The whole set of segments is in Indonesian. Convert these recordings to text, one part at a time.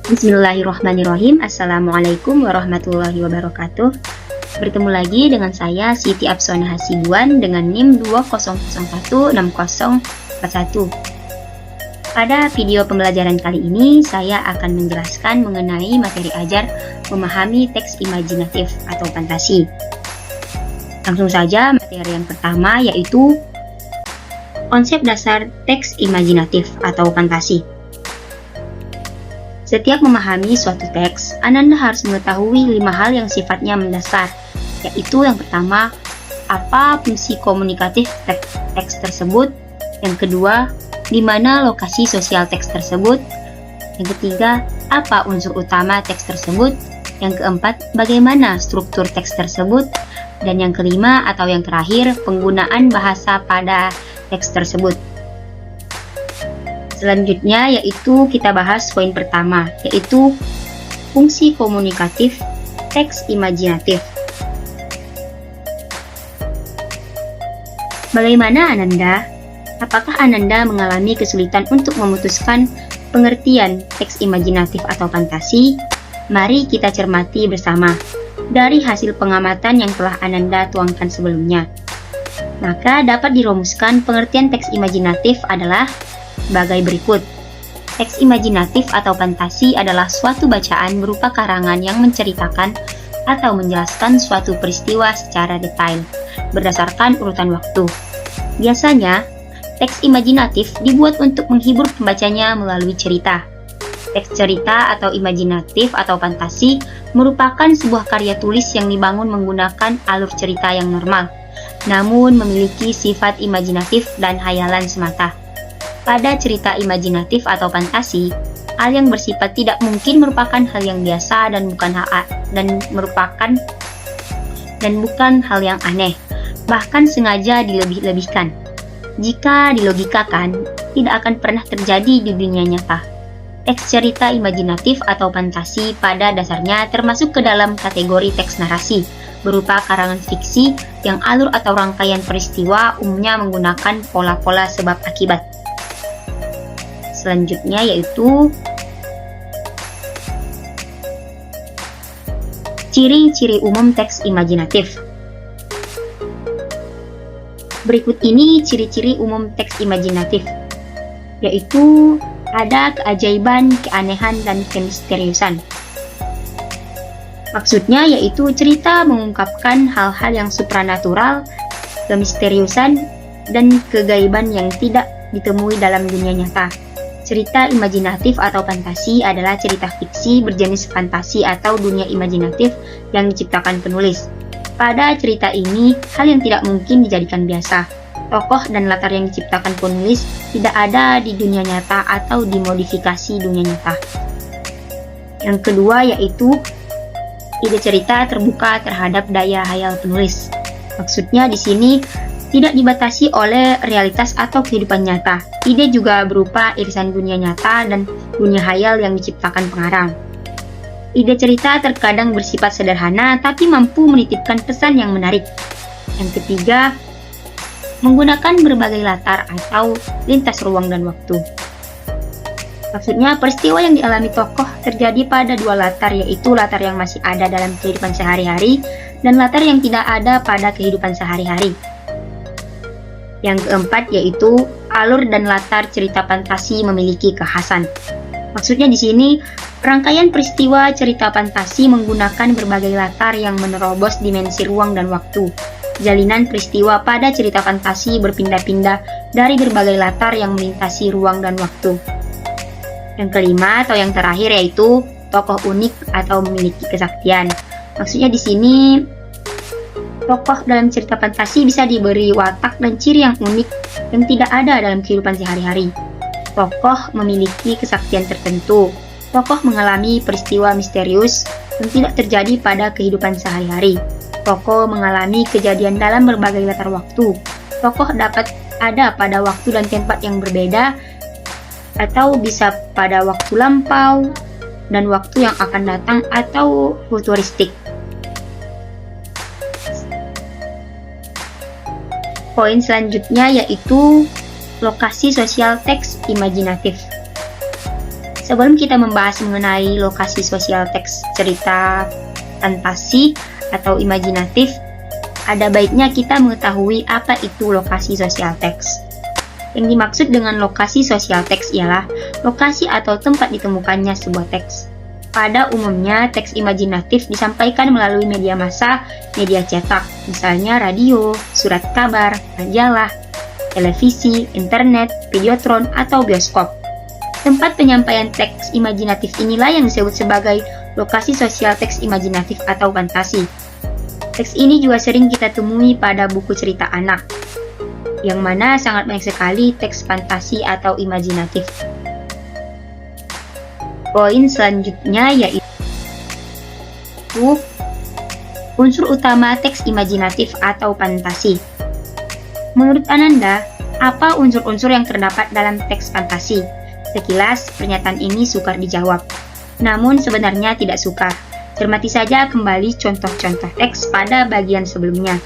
Bismillahirrahmanirrahim. Assalamualaikum warahmatullahi wabarakatuh. Bertemu lagi dengan saya Siti Apsona Hasibuan dengan NIM 20016041. Pada video pembelajaran kali ini saya akan menjelaskan mengenai materi ajar memahami teks imajinatif atau fantasi. Langsung saja materi yang pertama yaitu konsep dasar teks imajinatif atau fantasi. Setiap memahami suatu teks, Ananda harus mengetahui 5 hal yang sifatnya mendasar, yaitu yang pertama, apa fungsi komunikatif teks tersebut, yang kedua, di mana lokasi sosial teks tersebut, yang ketiga, apa unsur utama teks tersebut, yang keempat, bagaimana struktur teks tersebut, dan yang kelima atau yang terakhir, penggunaan bahasa pada teks tersebut. Selanjutnya yaitu kita bahas poin pertama, yaitu fungsi komunikatif teks imajinatif. Bagaimana Ananda? Apakah Ananda mengalami kesulitan untuk memutuskan pengertian teks imajinatif atau fantasi? Mari kita cermati bersama dari hasil pengamatan yang telah Ananda tuangkan sebelumnya. Maka dapat dirumuskan pengertian teks imajinatif adalah sebagai berikut. Teks imajinatif atau fantasi adalah suatu bacaan berupa karangan yang menceritakan atau menjelaskan suatu peristiwa secara detail, berdasarkan urutan waktu. Biasanya, teks imajinatif dibuat untuk menghibur pembacanya melalui cerita. Teks cerita atau imajinatif atau fantasi merupakan sebuah karya tulis yang dibangun menggunakan alur cerita yang normal, namun memiliki sifat imajinatif dan hayalan semata. Pada cerita imajinatif atau fantasi, hal yang bersifat tidak mungkin merupakan hal yang biasa dan bukan hal yang aneh, bahkan sengaja dilebih-lebihkan. Jika dilogikakan, tidak akan pernah terjadi di dunia nyata. Teks cerita imajinatif atau fantasi pada dasarnya termasuk ke dalam kategori teks narasi, berupa karangan fiksi yang alur atau rangkaian peristiwa umumnya menggunakan pola-pola sebab akibat. Selanjutnya yaitu ciri-ciri umum teks imajinatif. Berikut ini ciri-ciri umum teks imajinatif, yaitu ada keajaiban, keanehan, dan kemisteriusan. Maksudnya yaitu cerita mengungkapkan hal-hal yang supranatural, kemisteriusan, dan kegaiban yang tidak ditemui dalam dunia nyata. Cerita imajinatif atau fantasi adalah cerita fiksi berjenis fantasi atau dunia imajinatif yang diciptakan penulis. Pada cerita ini, hal yang tidak mungkin dijadikan biasa. Tokoh dan latar yang diciptakan penulis tidak ada di dunia nyata atau dimodifikasi dunia nyata. Yang kedua yaitu ide cerita terbuka terhadap daya hayal penulis. Maksudnya di sini tidak dibatasi oleh realitas atau kehidupan nyata. Ide juga berupa irisan dunia nyata dan dunia hayal yang diciptakan pengarang. Ide cerita terkadang bersifat sederhana tapi mampu menitipkan pesan yang menarik. Yang ketiga, menggunakan berbagai latar atau lintas ruang dan waktu. Maksudnya peristiwa yang dialami tokoh terjadi pada dua latar, yaitu latar yang masih ada dalam kehidupan sehari-hari dan latar yang tidak ada pada kehidupan sehari-hari. Yang keempat yaitu alur dan latar cerita fantasi memiliki kekhasan. Maksudnya di sini rangkaian peristiwa cerita fantasi menggunakan berbagai latar yang menerobos dimensi ruang dan waktu. Jalinan peristiwa pada cerita fantasi berpindah-pindah dari berbagai latar yang melintasi ruang dan waktu. Yang kelima atau yang terakhir yaitu tokoh unik atau memiliki kesaktian. Maksudnya di sini tokoh dalam cerita fantasi bisa diberi watak dan ciri yang unik yang tidak ada dalam kehidupan sehari-hari. Tokoh memiliki kesaktian tertentu. Tokoh mengalami peristiwa misterius yang tidak terjadi pada kehidupan sehari-hari. Tokoh mengalami kejadian dalam berbagai latar waktu. Tokoh dapat ada pada waktu dan tempat yang berbeda, atau bisa pada waktu lampau dan waktu yang akan datang atau futuristik. Poin selanjutnya yaitu lokasi sosial teks imajinatif. Sebelum kita membahas mengenai lokasi sosial teks cerita fantasi atau imajinatif, ada baiknya kita mengetahui apa itu lokasi sosial teks. Yang dimaksud dengan lokasi sosial teks ialah lokasi atau tempat ditemukannya sebuah teks. Pada umumnya, teks imajinatif disampaikan melalui media massa, media cetak, misalnya radio, surat kabar, majalah, televisi, internet, videotron, atau bioskop. Tempat penyampaian teks imajinatif inilah yang disebut sebagai lokasi sosial teks imajinatif atau fantasi. Teks ini juga sering kita temui pada buku cerita anak, yang mana sangat banyak sekali teks fantasi atau imajinatif. Poin selanjutnya yaitu unsur utama teks imajinatif atau fantasi. Menurut Ananda, apa unsur-unsur yang terdapat dalam teks fantasi? Sekilas, pernyataan ini sukar dijawab. Namun sebenarnya tidak sukar. Cermati saja kembali contoh-contoh teks pada bagian sebelumnya.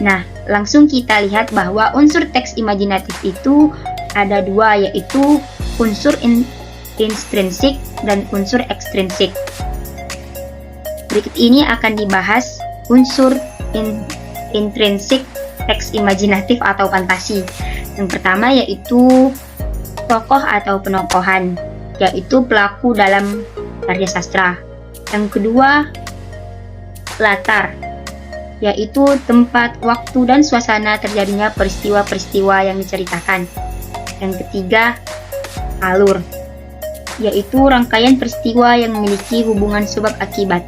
Nah, langsung kita lihat bahwa unsur teks imajinatif itu ada dua, yaitu unsur intrinsik dan unsur ekstrinsik. Berikut ini akan dibahas unsur intrinsik teks imajinatif atau fantasi. Yang pertama yaitu tokoh atau penokohan, yaitu pelaku dalam karya sastra. Yang kedua, latar, yaitu tempat, waktu, dan suasana terjadinya peristiwa-peristiwa yang diceritakan. Yang ketiga, alur, yaitu rangkaian peristiwa yang memiliki hubungan sebab akibat.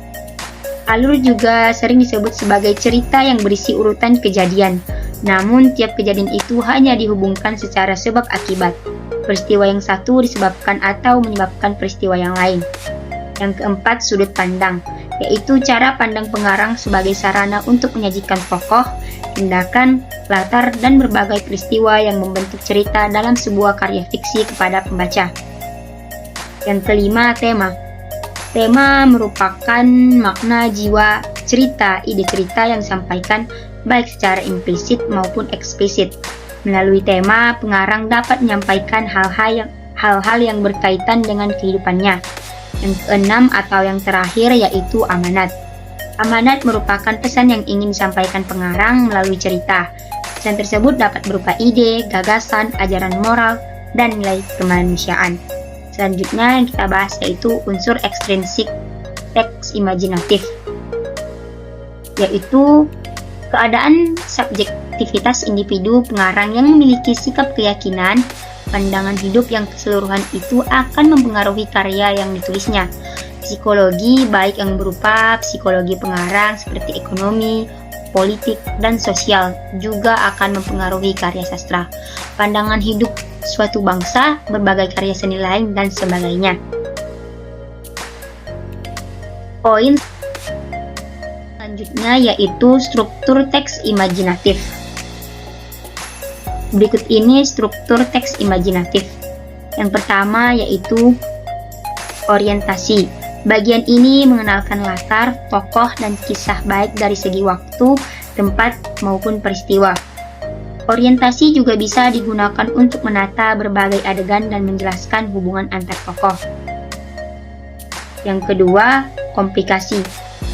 Alur juga sering disebut sebagai cerita yang berisi urutan kejadian, namun tiap kejadian itu hanya dihubungkan secara sebab akibat. Peristiwa yang satu disebabkan atau menyebabkan peristiwa yang lain. Yang keempat, sudut pandang, yaitu cara pandang pengarang sebagai sarana untuk menyajikan tokoh, tindakan, latar, dan berbagai peristiwa yang membentuk cerita dalam sebuah karya fiksi kepada pembaca. Yang kelima, tema. Tema merupakan makna jiwa cerita, ide cerita yang disampaikan baik secara implisit maupun eksplisit. Melalui tema, pengarang dapat menyampaikan hal-hal yang berkaitan dengan kehidupannya. Yang keenam atau yang terakhir yaitu amanat. Amanat merupakan pesan yang ingin disampaikan pengarang melalui cerita. Pesan tersebut dapat berupa ide, gagasan, ajaran moral, dan nilai kemanusiaan. Selanjutnya yang kita bahas yaitu unsur ekstrinsik teks imajinatif, yaitu keadaan subjektivitas individu pengarang yang memiliki sikap keyakinan, pandangan hidup yang keseluruhan itu akan mempengaruhi karya yang ditulisnya. Psikologi, baik yang berupa psikologi pengarang seperti ekonomi, politik, dan sosial, juga akan mempengaruhi karya sastra. Pandangan hidup suatu bangsa, berbagai karya seni lain, dan sebagainya. Poin selanjutnya yaitu struktur teks imajinatif. Berikut ini struktur teks imajinatif. Yang pertama yaitu orientasi. Bagian ini mengenalkan latar, tokoh, dan kisah baik dari segi waktu, tempat, maupun peristiwa. Orientasi juga bisa digunakan untuk menata berbagai adegan dan menjelaskan hubungan antar tokoh. Yang kedua, komplikasi.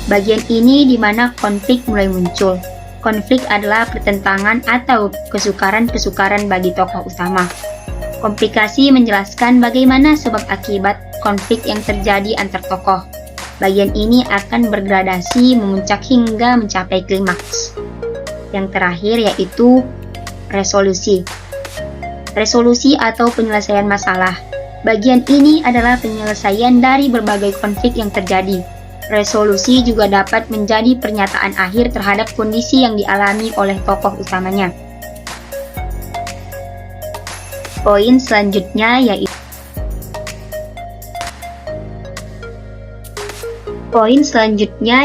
Bagian ini di mana konflik mulai muncul. Konflik adalah pertentangan atau kesukaran-kesukaran bagi tokoh utama. Komplikasi menjelaskan bagaimana sebab akibat konflik yang terjadi antar tokoh. Bagian ini akan bergradasi memuncak hingga mencapai klimaks. Yang terakhir yaitu resolusi. Resolusi atau penyelesaian masalah. Bagian ini adalah penyelesaian dari berbagai konflik yang terjadi. Resolusi juga dapat menjadi pernyataan akhir terhadap kondisi yang dialami oleh tokoh utamanya. Poin selanjutnya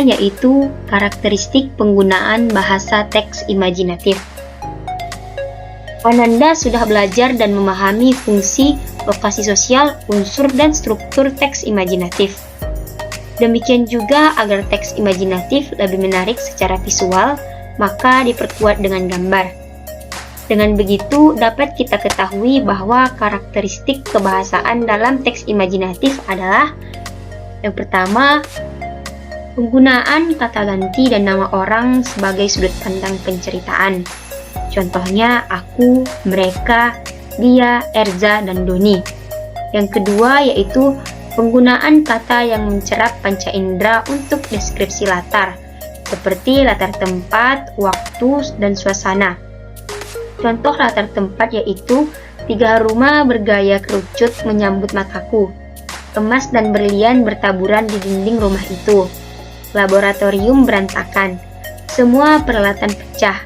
yaitu karakteristik penggunaan bahasa teks imajinatif. Ananda sudah belajar dan memahami fungsi, lokasi sosial, unsur, dan struktur teks imajinatif. Demikian juga agar teks imajinatif lebih menarik secara visual, maka diperkuat dengan gambar. Dengan begitu, dapat kita ketahui bahwa karakteristik kebahasaan dalam teks imajinatif adalah: yang pertama, penggunaan kata ganti dan nama orang sebagai sudut pandang penceritaan. Contohnya aku, mereka, dia, Erza, dan Doni. Yang kedua yaitu penggunaan kata yang mencerap panca indera untuk deskripsi latar, seperti latar tempat, waktu, dan suasana. Contoh latar tempat yaitu 3 rumah bergaya kerucut menyambut mataku. Emas dan berlian bertaburan di dinding rumah itu. Laboratorium berantakan. Semua peralatan pecah.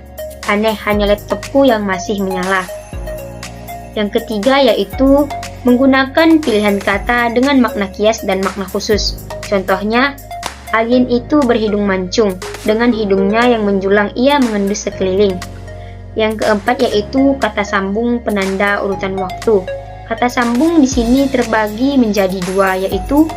Aneh hanya laptopku yang masih menyala. Yang ketiga yaitu menggunakan pilihan kata dengan makna kias dan makna khusus. Contohnya, alien itu berhidung mancung. Dengan hidungnya yang menjulang ia mengendus sekeliling. Yang keempat yaitu kata sambung penanda urutan waktu. Kata sambung di sini terbagi menjadi 2, yaitu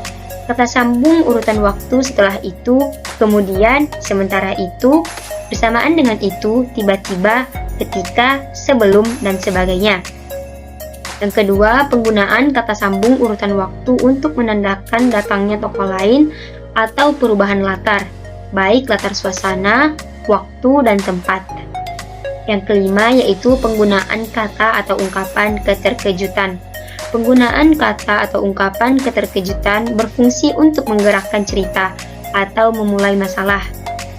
kata sambung urutan waktu setelah itu, kemudian, sementara itu, bersamaan dengan itu, tiba-tiba, ketika, sebelum, dan sebagainya. Yang kedua, penggunaan kata sambung urutan waktu untuk menandakan datangnya tokoh lain atau perubahan latar, baik latar suasana, waktu, dan tempat. Yang kelima yaitu penggunaan kata atau ungkapan keterkejutan. Penggunaan kata atau ungkapan keterkejutan berfungsi untuk menggerakkan cerita atau memulai masalah.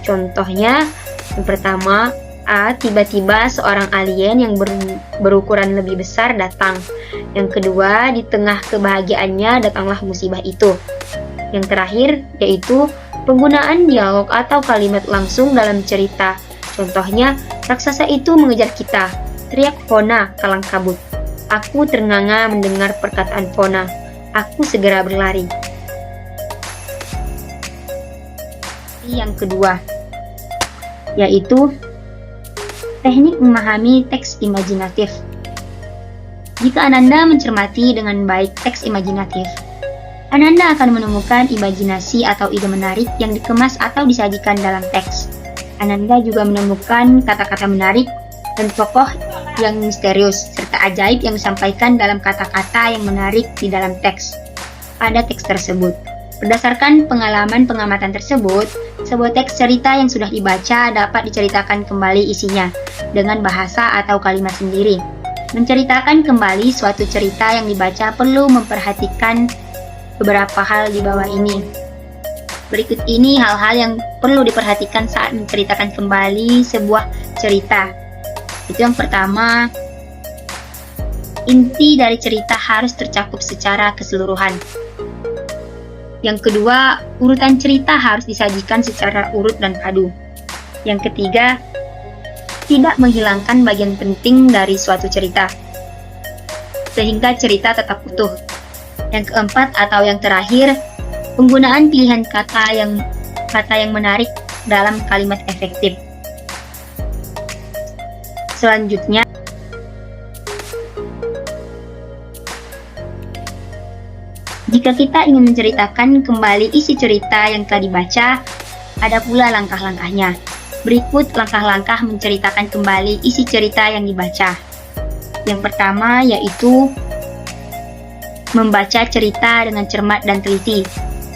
Contohnya, yang pertama, A. Tiba-tiba seorang alien yang berukuran lebih besar datang. Yang kedua, di tengah kebahagiaannya datanglah musibah itu. Yang terakhir, yaitu penggunaan dialog atau kalimat langsung dalam cerita. Contohnya, raksasa itu mengejar kita, teriak Fona kalang kabut. Aku ternganga mendengar perkataan Fona. Aku segera berlari. Yang kedua, yaitu teknik memahami teks imajinatif. Jika Ananda mencermati dengan baik teks imajinatif, Ananda akan menemukan imajinasi atau ide menarik yang dikemas atau disajikan dalam teks. Ananda juga menemukan kata-kata menarik dan tokoh yang misterius, serta ajaib yang disampaikan dalam kata-kata yang menarik di dalam teks pada teks tersebut. Berdasarkan pengalaman pengamatan tersebut, sebuah teks cerita yang sudah dibaca dapat diceritakan kembali isinya dengan bahasa atau kalimat sendiri. Menceritakan kembali suatu cerita yang dibaca perlu memperhatikan beberapa hal di bawah ini. Berikut ini hal-hal yang perlu diperhatikan saat menceritakan kembali sebuah cerita. Itu yang pertama, inti dari cerita harus tercakup secara keseluruhan. Yang kedua, urutan cerita harus disajikan secara urut dan padu. Yang ketiga, tidak menghilangkan bagian penting dari suatu cerita, sehingga cerita tetap utuh. Yang keempat atau yang terakhir, penggunaan pilihan kata yang menarik dalam kalimat efektif. Selanjutnya, jika kita ingin menceritakan kembali isi cerita yang telah dibaca, ada pula langkah-langkahnya. Berikut langkah-langkah menceritakan kembali isi cerita yang dibaca. Yang pertama yaitu membaca cerita dengan cermat dan teliti.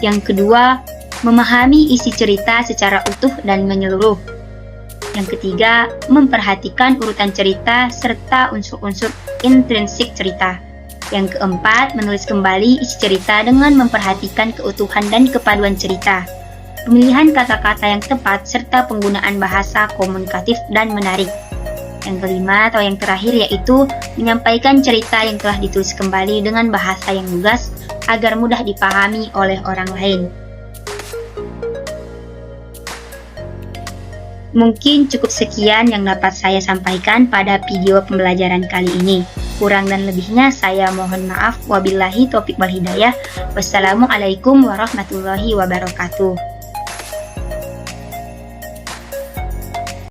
Yang kedua, memahami isi cerita secara utuh dan menyeluruh. Yang ketiga, memperhatikan urutan cerita serta unsur-unsur intrinsik cerita. Yang keempat, menulis kembali isi cerita dengan memperhatikan keutuhan dan kepaduan cerita. Pemilihan kata-kata yang tepat serta penggunaan bahasa komunikatif dan menarik. Yang kelima atau yang terakhir yaitu menyampaikan cerita yang telah ditulis kembali dengan bahasa yang lugas agar mudah dipahami oleh orang lain. Mungkin cukup sekian yang dapat saya sampaikan pada video pembelajaran kali ini. Kurang dan lebihnya saya mohon maaf. Wabillahi taufiq wal hidayah. Wassalamualaikum warahmatullahi wabarakatuh.